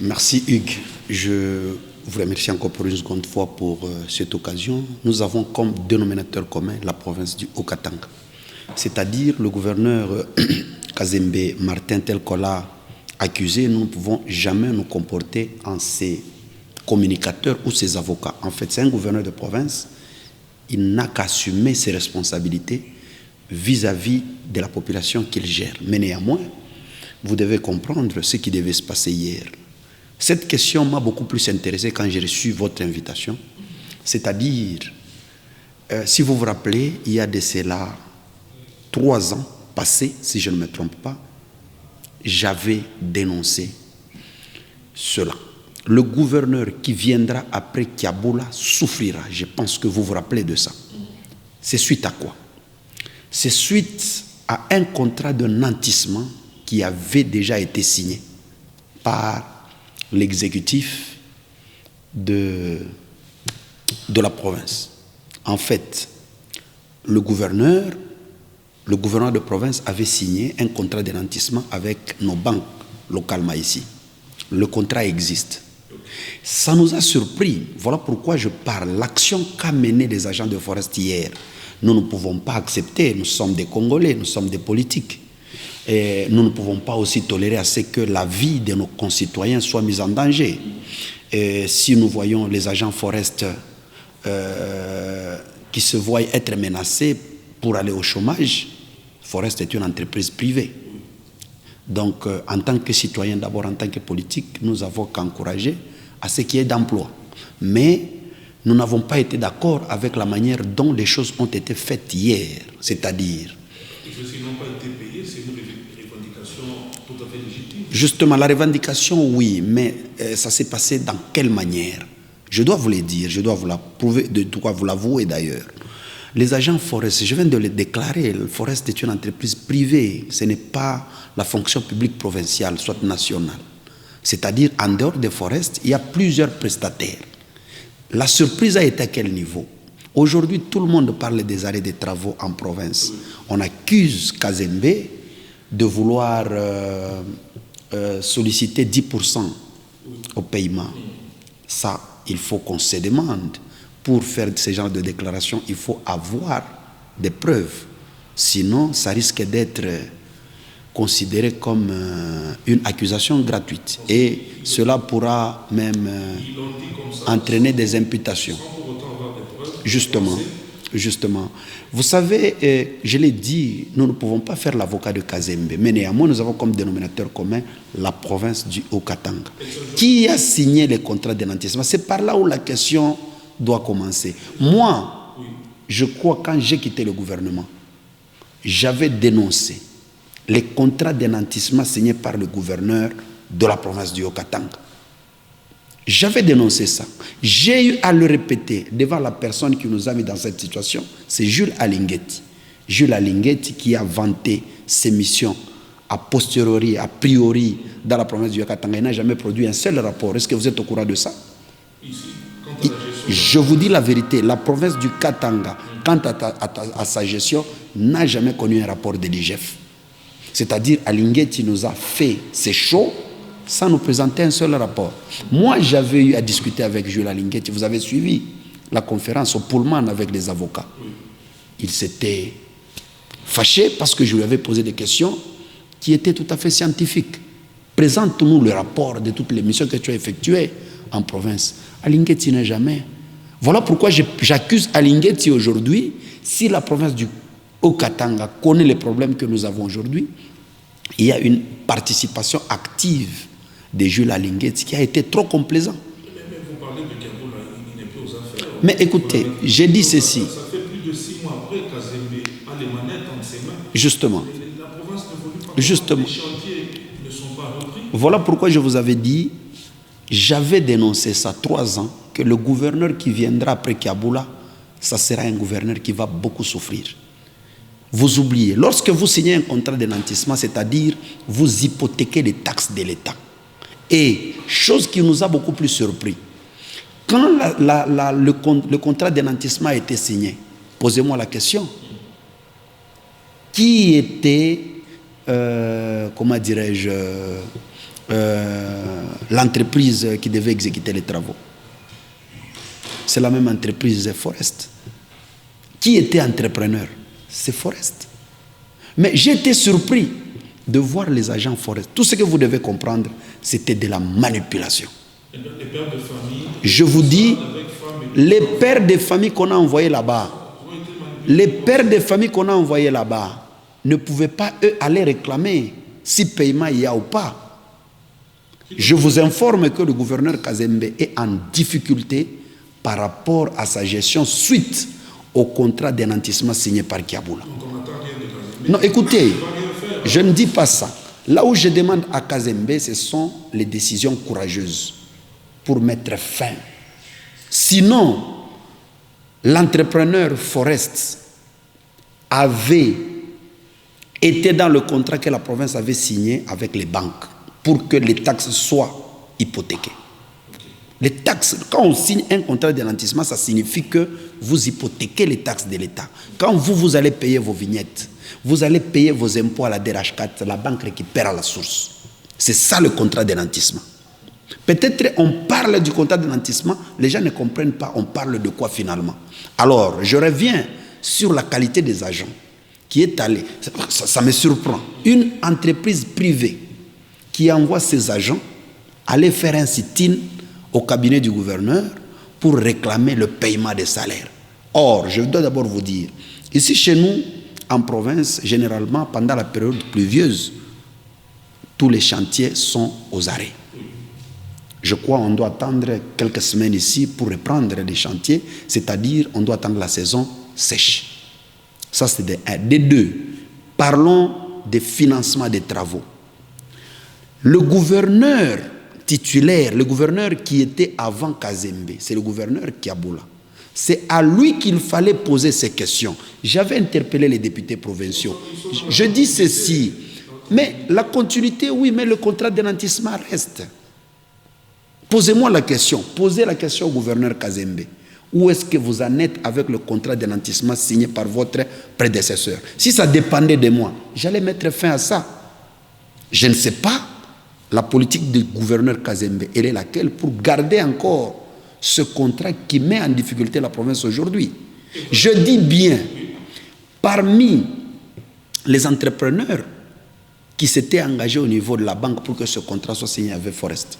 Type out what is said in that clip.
Merci Hugues. Je vous remercie encore pour une seconde fois pour cette occasion. Nous avons comme dénominateur commun la province du Haut-Katanga, c'est-à-dire le gouverneur Kazembe Martin tel qu'on l'a accusé. Nous ne pouvons jamais nous comporter en ses communicateurs ou ses avocats. En fait, c'est un gouverneur de province. Il n'a qu'à assumer ses responsabilités vis-à-vis de la population qu'il gère. Mais néanmoins, vous devez comprendre ce qui devait se passer hier. Cette question m'a beaucoup plus intéressé quand j'ai reçu votre invitation. C'est-à-dire, si vous vous rappelez, il y a de cela 3 ans passés, si je ne me trompe pas, j'avais dénoncé cela. Le gouverneur qui viendra après Kiaboula souffrira. Je pense que vous vous rappelez de ça. C'est suite à quoi? C'est suite à un contrat de nantissement qui avait déjà été signé par l'exécutif de la province. En fait, le gouverneur de province avait signé un contrat de nantissement avec nos banques localement ici. Le contrat existe. Ça nous a surpris. Voilà pourquoi je parle. L'action qu'a menée les agents de Forest hier, nous ne pouvons pas accepter. Nous sommes des Congolais, nous sommes des politiques. Et nous ne pouvons pas aussi tolérer à ce que la vie de nos concitoyens soit mise en danger. Et si nous voyons les agents Forest qui se voient être menacés pour aller au chômage, Forest est une entreprise privée. Donc, en tant que citoyen, d'abord en tant que politique, nous avons qu'encourager à ce qu'il y ait d'emploi. Mais nous n'avons pas été d'accord avec la manière dont les choses ont été faites hier. C'est-à-dire... Ils n'ont pas été payés, c'est une revendication tout à fait légitime. Justement, la revendication, oui, mais ça s'est passé dans quelle manière? Je dois vous le dire, je dois vous la prouver, de quoi vous l'avouer d'ailleurs. Les agents Forest, je viens de le déclarer, le Forest est une entreprise privée, ce n'est pas la fonction publique provinciale, soit nationale. C'est-à-dire, en dehors des Forest, il y a plusieurs prestataires. La surprise a été à quel niveau? Aujourd'hui, tout le monde parle des arrêts des travaux en province. On accuse Kazembe de vouloir solliciter 10% au paiement. Ça, il faut qu'on se demande. Pour faire ce genre de déclaration, il faut avoir des preuves. Sinon, ça risque d'être considéré comme une accusation gratuite. Et cela pourra même entraîner des imputations. Justement. Vous savez, je l'ai dit, nous ne pouvons pas faire l'avocat de Kazembe. Mais néanmoins, nous avons comme dénominateur commun la province du Haut-Katanga. Qui a signé les contrats de nantissement? C'est par là où la question doit commencer. Moi, je crois, quand j'ai quitté le gouvernement, j'avais dénoncé les contrats de nantissement signés par le gouverneur de la province du Haut-Katanga. J'avais dénoncé ça. J'ai eu à le répéter devant la personne qui nous a mis dans cette situation, c'est Jules Alinguetti. Jules Alinguetti qui a vanté ses missions a posteriori, a priori, dans la province du Haut-Katanga. Il n'a jamais produit un seul rapport. Est-ce que vous êtes au courant de ça? Je vous dis la vérité, la province du Katanga, quant à sa gestion, n'a jamais connu un rapport de l'IGF. C'est-à-dire, Alinguetti nous a fait ses shows sans nous présenter un seul rapport. Moi, j'avais eu à discuter avec Jules Alinguetti. Vous avez suivi la conférence au Pullman avec les avocats. Il s'était fâché parce que je lui avais posé des questions qui étaient tout à fait scientifiques. Présente-nous le rapport de toutes les missions que tu as effectuées en province. Alinguetti n'a jamais. Voilà pourquoi j'accuse Alinguetti aujourd'hui. Si la province du Haut-Katanga connaît les problèmes que nous avons aujourd'hui, il y a une participation active de Jules Alinguetti qui a été trop complaisant. Mais vous parlez de Kiaboula, il n'est plus aux affaires. Mais écoutez, j'ai dit ceci. Ça fait plus de 6 mois après Kazembe a les manettes entre ses mains. Justement. La province ne voulait pas. Justement. Les chantiers ne sont pas repris. Voilà pourquoi je vous avais dit, j'avais dénoncé ça 3 ans, que le gouverneur qui viendra après Kiaboula, ça sera un gouverneur qui va beaucoup souffrir. Vous oubliez, lorsque vous signez un contrat de nantissement, c'est-à-dire vous hypothéquez les taxes de l'État. Et, chose qui nous a beaucoup plus surpris, quand le contrat de nantissement a été signé, posez-moi la question, qui était, comment dirais-je, l'entreprise qui devait exécuter les travaux. C'est la même entreprise Forest. Qui était entrepreneur? C'est Forest. Mais j'étais surpris de voir les agents Forest. Tout ce que vous devez comprendre, c'était de la manipulation. Les pères de famille, je vous dis, les pères de famille qu'on a envoyés là-bas, les pères de famille qu'on a envoyés là-bas ne pouvaient pas, eux, aller réclamer si paiement il y a ou pas. Je vous informe que le gouverneur Kazembe est en difficulté par rapport à sa gestion suite au contrat d'énantissement signé par Kiaboula. Non, écoutez, je ne dis pas ça. Là où je demande à Kazembe, ce sont les décisions courageuses pour mettre fin. Sinon, l'entrepreneur Forest avait été dans le contrat que la province avait signé avec les banques pour que les taxes soient hypothéquées. Les taxes, quand on signe un contrat d'énantissement, ça signifie que vous hypothéquez les taxes de l'État. Quand vous allez payer vos vignettes, vous allez payer vos impôts à la DRH4, la banque récupère à la source. C'est ça le contrat d'énantissement. Peut-être on parle du contrat d'énantissement, les gens ne comprennent pas, on parle de quoi finalement. Alors, je reviens sur la qualité des agents qui est allée, ça me surprend, une entreprise privée qui envoie ses agents aller faire un sit-in au cabinet du gouverneur pour réclamer le paiement des salaires. Or, je dois d'abord vous dire, ici chez nous, en province, généralement, pendant la période pluvieuse, tous les chantiers sont aux arrêts. Je crois qu'on doit attendre quelques semaines ici pour reprendre les chantiers, c'est-à-dire on doit attendre la saison sèche. Ça, c'est des deux. Parlons des financements des travaux. Le gouverneur titulaire, le gouverneur qui était avant Kazembe, c'est le gouverneur Kiaboula. C'est à lui qu'il fallait poser ces questions. J'avais interpellé les députés provinciaux. Je dis ceci, mais la continuité, oui, mais le contrat d'énantissement reste. Posez-moi la question, posez la question au gouverneur Kazembe. Où est-ce que vous en êtes avec le contrat d'énantissement signé par votre prédécesseur? Si ça dépendait de moi, j'allais mettre fin à ça. Je ne sais pas, la politique du gouverneur Kazembe, elle est laquelle pour garder encore ce contrat qui met en difficulté la province aujourd'hui. Je dis bien, parmi les entrepreneurs qui s'étaient engagés au niveau de la banque pour que ce contrat soit signé avec Forest,